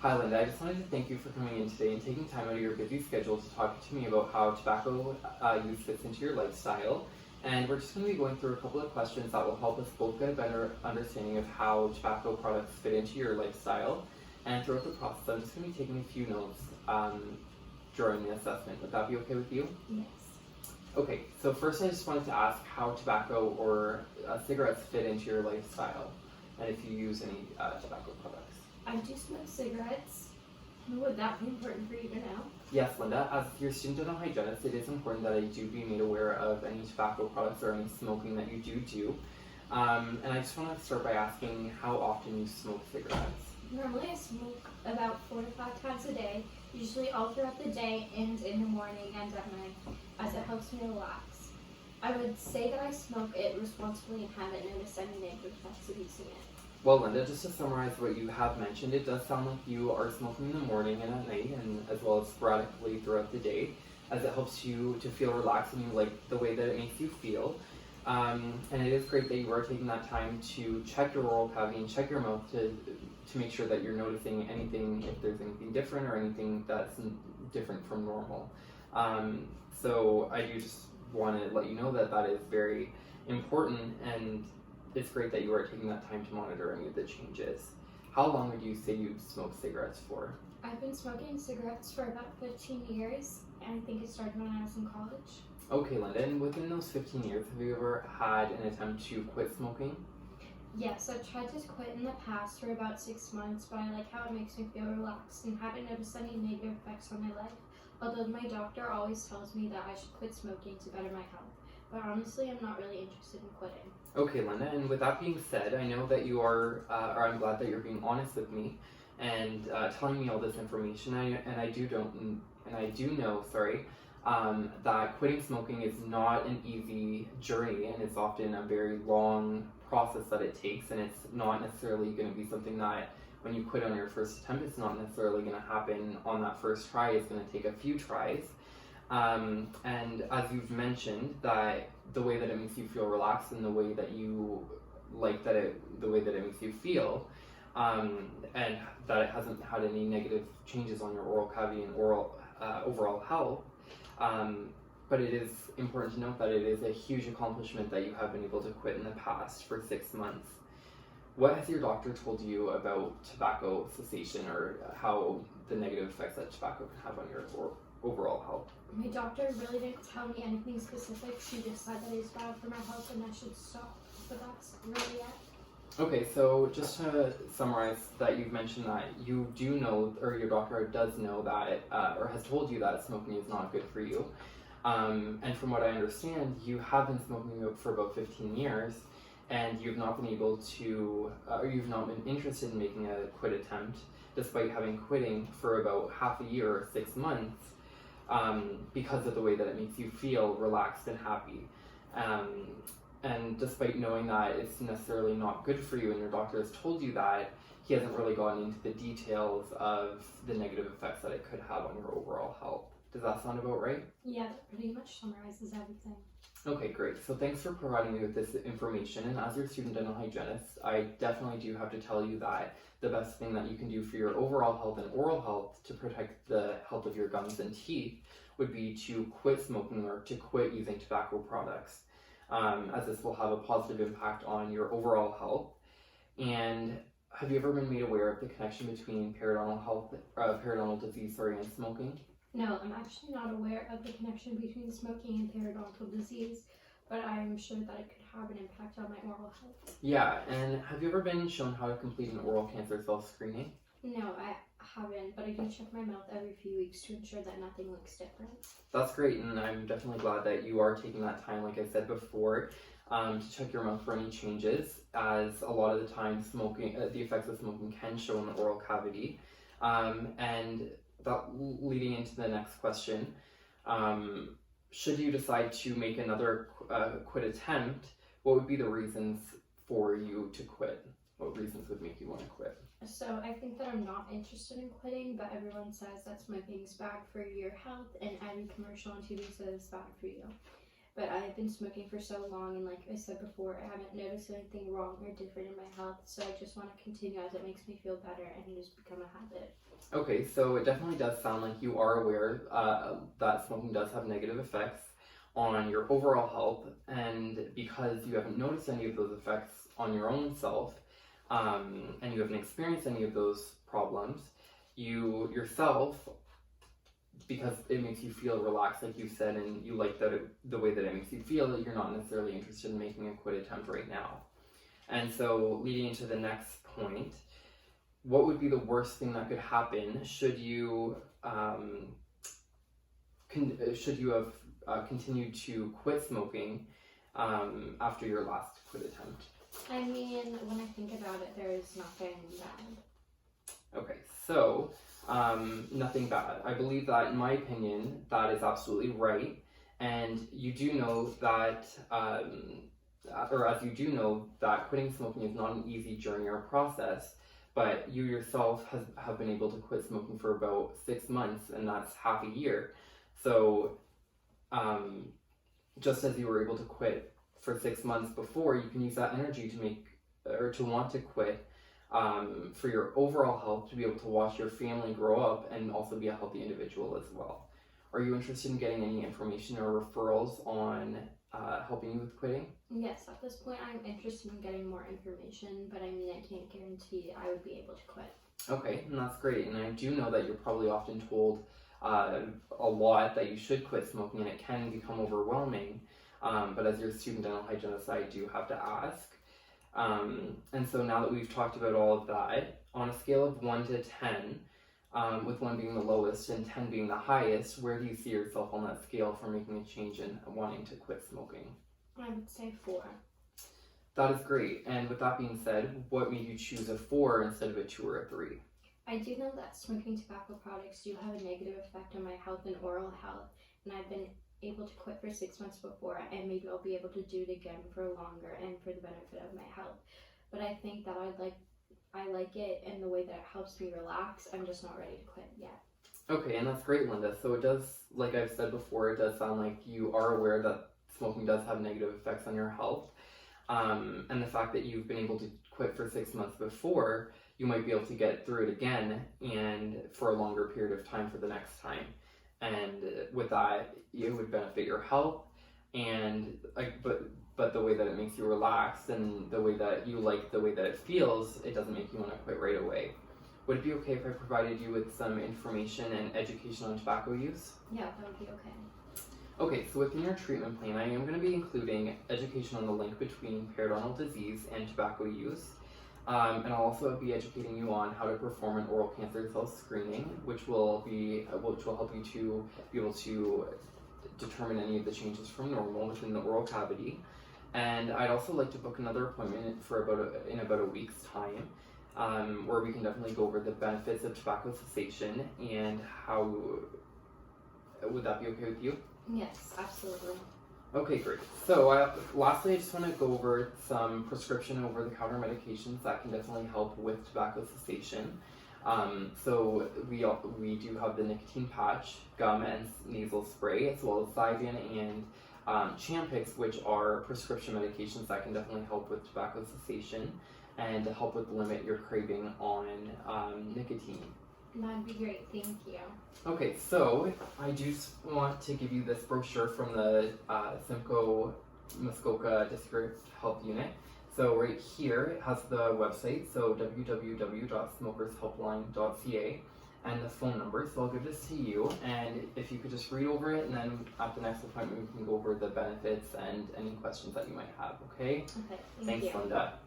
Hi Linda, I just wanted to thank you for coming in today and taking time out of your busy schedule to talk to me about how tobacco use fits into your lifestyle. And we're just going to be going through a couple of questions that will help us both get a better understanding of how tobacco products fit into your lifestyle. And throughout the process, I'm just going to be taking a few notes during the assessment. Would that be okay with you? Yes. Okay, so first I just wanted to ask how tobacco or cigarettes fit into your lifestyle, and if you use any tobacco products. I do smoke cigarettes. Would that be important for you to know? Yes, Linda, as your student dental hygienist, it is important that I do be made aware of any tobacco products or any smoking that you do. And I just want to start by asking how often you smoke cigarettes. Normally I smoke about 4 to 5 times a day, usually all throughout the day and in the morning and at night, as it helps me relax. I would say that I smoke it responsibly and haven't noticed any negative effects of using it. Well, Linda, just to summarize what you have mentioned, it does sound like you are smoking in the morning and at night, and as well as sporadically throughout the day, as it helps you to feel relaxed and you like the way that it makes you feel. And it is great that you are taking that time to check your oral cavity and check your mouth to make sure that you're noticing anything, if there's anything different or anything that's different from normal. So I do just want to let you know that that is very important, and it's great that you are taking that time to monitor any of the changes. How long would you say you've smoked cigarettes for? I've been smoking cigarettes for about 15 years, and I think it started when I was in college. Okay, Linda, and within those 15 years, have you ever had an attempt to quit smoking? Yes, I've tried to quit in the past for about 6 months, but I like how it makes me feel relaxed and haven't noticed any negative effects on my life. Although my doctor always tells me that I should quit smoking to better my health. But honestly, I'm not really interested in quitting. Okay, Linda, and with that being said, I know that you are, or I'm glad that you're being honest with me and telling me all this information. And I do know, that quitting smoking is not an easy journey, and it's often a very long process that it takes, and it's not necessarily going to be something that when you quit on your first attempt, it's not necessarily going to happen on that first try. It's going to take a few tries. And as you've mentioned, that the way that it makes you feel relaxed and the way that you like the way that it makes you feel, and that it hasn't had any negative changes on your oral cavity and overall health. But it is important to note that it is a huge accomplishment that you have been able to quit in the past for 6 months. What has your doctor told you about tobacco cessation, or how the negative effects that tobacco can have on your overall health? My doctor really didn't tell me anything specific. She just said that it's bad for my health and I should stop. But that's really it. Okay, so just to summarize, that you've mentioned that you do know, or your doctor does know that, or has told you that smoking is not good for you. And from what I understand, you have been smoking for about 15 years, and you've not been able to, or you've not been interested in making a quit attempt, despite having quitting for about half a year or 6 months, because of the way that it makes you feel relaxed and happy. And despite knowing that it's necessarily not good for you and your doctor has told you that, he hasn't really gotten into the details of the negative effects that it could have on your overall health. Does that sound about right? Yeah, that pretty much summarizes everything. Okay, great. So thanks for providing me with this information. And as your student dental hygienist, I definitely do have to tell you that the best thing that you can do for your overall health and oral health to protect the health of your gums and teeth would be to quit smoking or to quit using tobacco products, as this will have a positive impact on your overall health. And have you ever been made aware of the connection between periodontal disease, and smoking? No, I'm actually not aware of the connection between smoking and periodontal disease, but I'm sure that it could have an impact on my oral health. Yeah, and have you ever been shown how to complete an oral cancer self-screening? No, I haven't, but I do check my mouth every few weeks to ensure that nothing looks different. That's great, and I'm definitely glad that you are taking that time, like I said before, to check your mouth for any changes, as a lot of the time smoking, the effects of smoking can show in the oral cavity. And that leading into the next question, should you decide to make another quit attempt, what would be the reasons for you to quit? What reasons would make you want to quit? So I think that I'm not interested in quitting, but everyone says that smoking is bad for your health, and every commercial on TV says it's bad for you. but I've been smoking for so long, and like I said before, I haven't noticed anything wrong or different in my health, so I just want to continue as it makes me feel better and just become a habit. Okay, so it definitely does sound like you are aware that smoking does have negative effects on your overall health, and because you haven't noticed any of those effects on your own self, and you haven't experienced any of those problems, you yourself, because it makes you feel relaxed, like you said, and you like the way that it makes you feel, that you're not necessarily interested in making a quit attempt right now. And so, leading into the next point, what would be the worst thing that could happen should you have continued to quit smoking after your last quit attempt? I mean, when I think about it, there is nothing bad. Okay, so nothing bad. I believe that, in my opinion, that is absolutely right. And you do know that, or as you do know, that quitting smoking is not an easy journey or process. But you yourself have been able to quit smoking for about 6 months, and that's half a year. So, just as you were able to quit for 6 months before, you can use that energy to want to quit for your overall health, to be able to watch your family grow up and also be a healthy individual as well. Are you interested in getting any information or referrals on helping you with quitting? Yes, at this point I'm interested in getting more information, but I mean, I can't guarantee I would be able to quit. Okay, and that's great. And I do know that you're probably often told a lot that you should quit smoking, and it can become overwhelming. But as your student dental hygienist, I do have to ask. And so now that we've talked about all of that, on a scale of 1 to 10, with 1 being the lowest and 10 being the highest, where do you see yourself on that scale for making a change and wanting to quit smoking? I would say 4. That is great. And with that being said, what made you choose a 4 instead of a 2 or a 3? I do know that smoking tobacco products do have a negative effect on my health and oral health, and I've been able to quit for 6 months before, and maybe I'll be able to do it again for longer and for the benefit of my health. But I think that I like it in the way that it helps me relax. I'm just not ready to quit yet. Okay, and that's great, Linda. So it does, like I've said before, it does sound like you are aware that smoking does have negative effects on your health. And the fact that you've been able to quit for 6 months before, you might be able to get through it again and for a longer period of time for the next time. And with that, it would benefit your health, and but the way that it makes you relax and the way that you like the way that it feels, it doesn't make you want to quit right away. Would it be okay if I provided you with some information and education on tobacco use? Yeah, that would be okay. Okay, so within your treatment plan, I am going to be including education on the link between periodontal disease and tobacco use. And I'll also be educating you on how to perform an oral cancer cell screening, which will help you to be able to determine any of the changes from normal within the oral cavity. And I'd also like to book another appointment for in about a week's time, where we can definitely go over the benefits of tobacco cessation and how. Would that be okay with you? Yes, absolutely. Okay, great. So lastly, I just want to go over some prescription over-the-counter medications that can definitely help with tobacco cessation. So we do have the nicotine patch, gum, and nasal spray, as well as Zyban and Champix, which are prescription medications that can definitely help with tobacco cessation and help with limit your craving on nicotine. That'd be great, thank you. Okay, so I do want to give you this brochure from the Simcoe Muskoka District Health Unit. So right here it has the website, so www.smokershelpline.ca, and the phone number. So I'll give this to you, and if you could just read over it, and then at the next appointment we can go over the benefits and any questions that you might have, okay? Okay, Thanks, you. Linda.